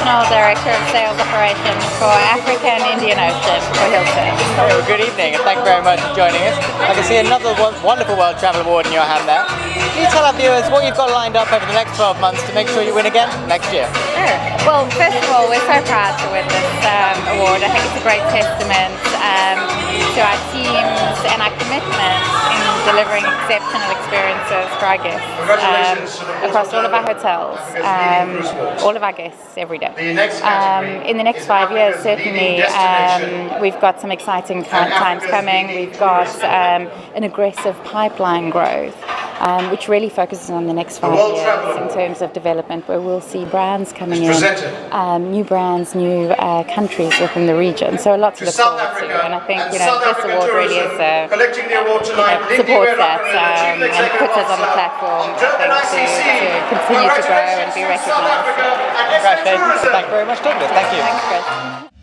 National Director of Sales Operations for Africa and Indian Ocean for Hilton. Well, good evening and thank you very much for joining us. I can see another wonderful World Travel Award in your hand there. Can you tell our viewers what you've got lined up over the next 12 months to make sure you win again next year? Sure. Well, first of all, we're so proud to win this award. I think it's a great testament to our teams and our commitment in delivering exceptional experiences for our guests across all of our hotels, all of our guests every day. In the next 5 years, certainly, we've got some exciting times coming. We've got an aggressive pipeline growth, which really focuses on the next 5 years in terms of development, where we'll see brands coming in, new brands, new countries within the region. So a lot to look forward to, and I think this award really is supports that and puts us on the platform, I think, to continue to grow and be recognised. Congratulations. Thank you very much, Douglas. Thank you. Thanks, Chris.